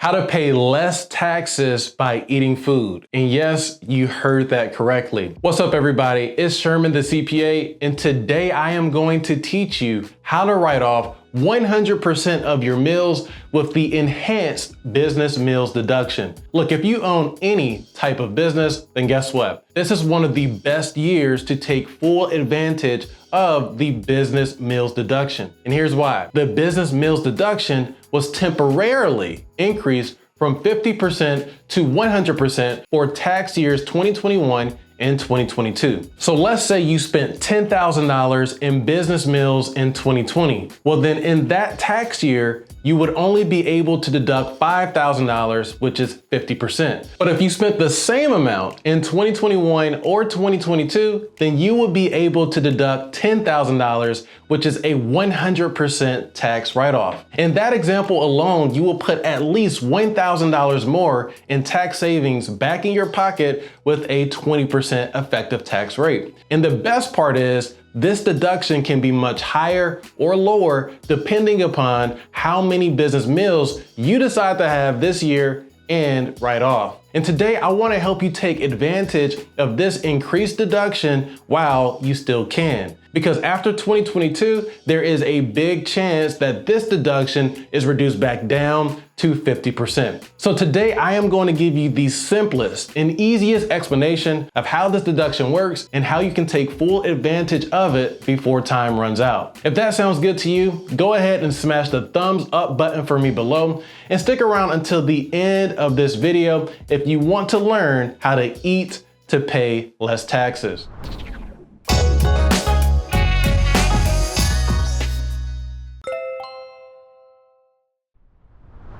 How to pay less taxes by eating food. And yes, you heard that correctly. What's up, everybody? It's Sherman the CPA, and today I am going to teach you how to write off 100% of your meals with the enhanced business meals deduction. Look, if you own any type of business, then guess what? This is one of the best years to take full advantage of the business meals deduction. And here's why. The business meals deduction was temporarily increased from 50% to 100% for tax years 2021 and 2022. So let's say you spent $10,000 in business meals in 2020. Well, then in that tax year, you would only be able to deduct $5,000, which is 50%. But if you spent the same amount in 2021 or 2022, then you would be able to deduct $10,000, which is a 100% tax write-off. In that example alone, you will put at least $1,000 more in tax savings back in your pocket with a 20% effective tax rate. And the best part is, this deduction can be much higher or lower depending upon how many business meals you decide to have this year and write off. And today I want to help you take advantage of this increased deduction while you still can. Because after 2022, there is a big chance that this deduction is reduced back down to 50%. So today I am going to give you the simplest and easiest explanation of how this deduction works and how you can take full advantage of it before time runs out. If that sounds good to you, go ahead and smash the thumbs up button for me below and stick around until the end of this video if you want to learn how to eat to pay less taxes.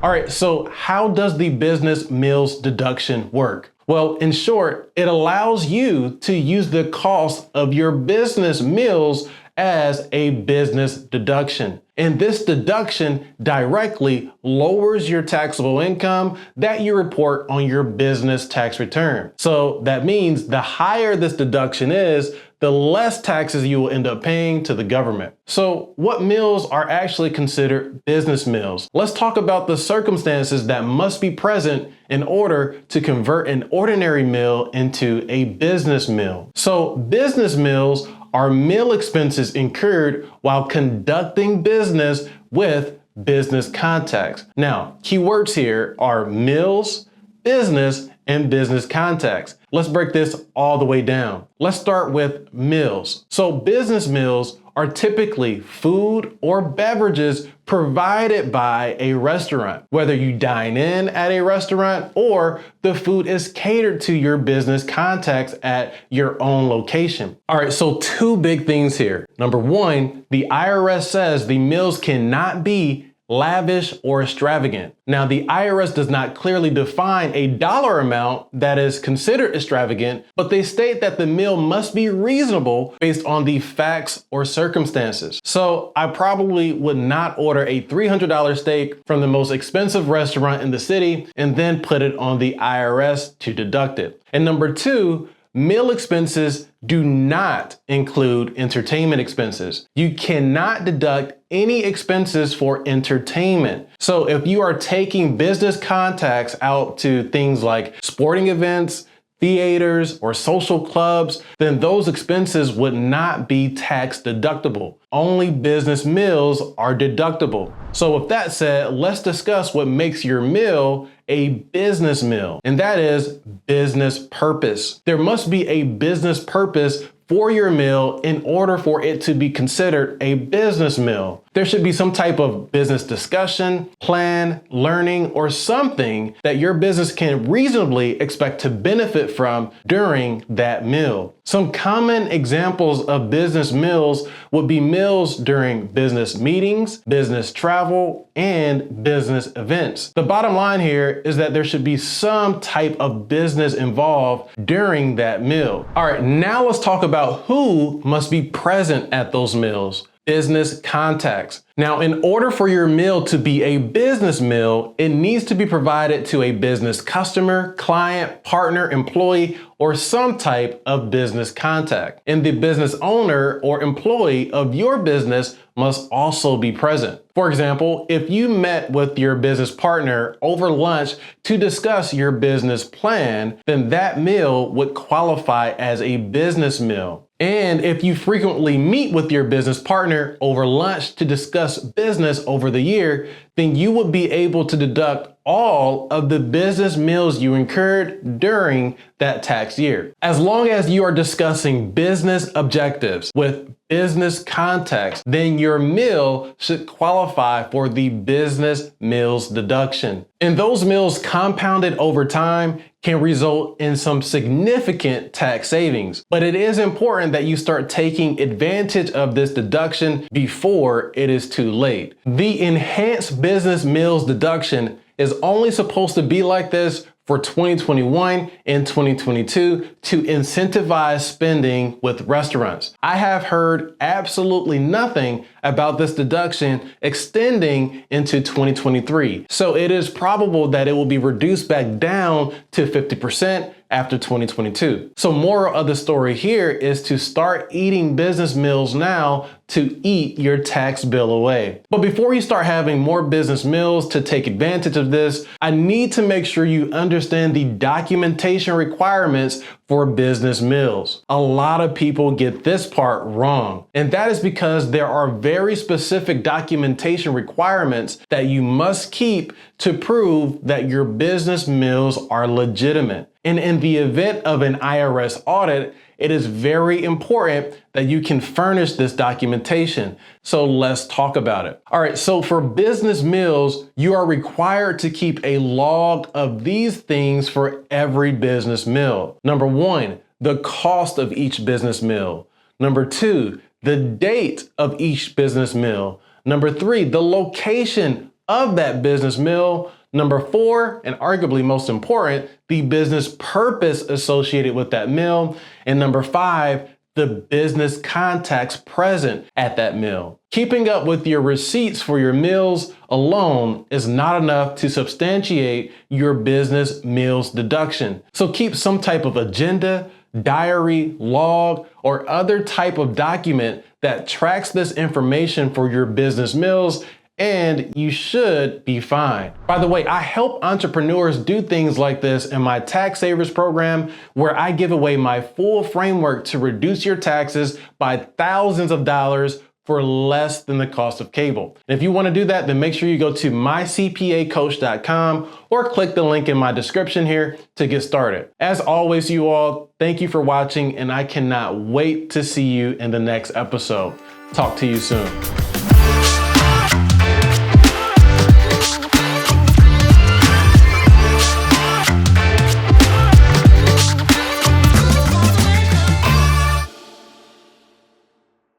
All right, so how does the business meals deduction work? Well, in short, it allows you to use the cost of your business meals as a business deduction. And this deduction directly lowers your taxable income that you report on your business tax return. So that means the higher this deduction is, the less taxes you will end up paying to the government. So what meals are actually considered business meals? Let's talk about the circumstances that must be present in order to convert an ordinary meal into a business meal. So business meals are meal expenses incurred while conducting business with business contacts. Now, keywords here are meals, business, and business contacts. Let's break this all the way down. Let's start with meals. So business meals are typically food or beverages provided by a restaurant, whether you dine in at a restaurant or the food is catered to your business contacts at your own location. All right, so two big things here. Number one, the IRS says the meals cannot be lavish or extravagant. Now, the IRS does not clearly define a dollar amount that is considered extravagant, but they state that the meal must be reasonable based on the facts or circumstances. So I probably would not order a $300 steak from the most expensive restaurant in the city and then put it on the IRS to deduct it. And number two, meal expenses do not include entertainment expenses. You cannot deduct any expenses for entertainment. So if you are taking business contacts out to things like sporting events, theaters, or social clubs, then those expenses would not be tax deductible. Only business meals are deductible. So with that said, let's discuss what makes your meal a business meal, and that is business purpose. There must be a business purpose for your meal in order for it to be considered a business meal. There should be some type of business discussion, plan, learning, or something that your business can reasonably expect to benefit from during that meal. Some common examples of business meals would be meals during business meetings, business travel, and business events. The bottom line here is that there should be some type of business involved during that meal. All right, now let's talk about who must be present at those meals. business contacts. Now, in order for your meal to be a business meal, it needs to be provided to a business customer, client, partner, employee, or some type of business contact. And the business owner or employee of your business must also be present. For example, if you met with your business partner over lunch to discuss your business plan, then that meal would qualify as a business meal. And if you frequently meet with your business partner over lunch to discuss business over the year, then you would be able to deduct all of the business meals you incurred during that tax year. As long as you are discussing business objectives with business context, then your meal should qualify for the business meals deduction. And those meals compounded over time can result in some significant tax savings. But it is important that you start taking advantage of this deduction before it is too late. The enhanced business meals deduction is only supposed to be like this for 2021 and 2022 to incentivize spending with restaurants. I have heard absolutely nothing about this deduction extending into 2023. So it is probable that it will be reduced back down to 50% after 2022. So moral of the story here is to start eating business meals now to eat your tax bill away. But before you start having more business meals to take advantage of this, I need to make sure you understand the documentation requirements for business meals. A lot of people get this part wrong, and that is because there are very specific documentation requirements that you must keep to prove that your business meals are legitimate. And in the event of an IRS audit, it is very important that you can furnish this documentation. So let's talk about it. All right, so for business meals, you are required to keep a log of these things for every business meal. Number one, the cost of each business meal. Number two, the date of each business meal. Number three, the location of that business meal. Number four, and arguably most important, the business purpose associated with that meal. And number five, the business contacts present at that meal. Keeping up with your receipts for your meals alone is not enough to substantiate your business meals deduction. So keep some type of agenda, diary, log, or other type of document that tracks this information for your business meals, and you should be fine. By the way, I help entrepreneurs do things like this in my Tax Savers program, where I give away my full framework to reduce your taxes by thousands of dollars for less than the cost of cable. And if you want to do that, then make sure you go to mycpacoach.com or click the link in my description here to get started. As always, you all, thank you for watching, and I cannot wait to see you in the next episode. Talk to you soon.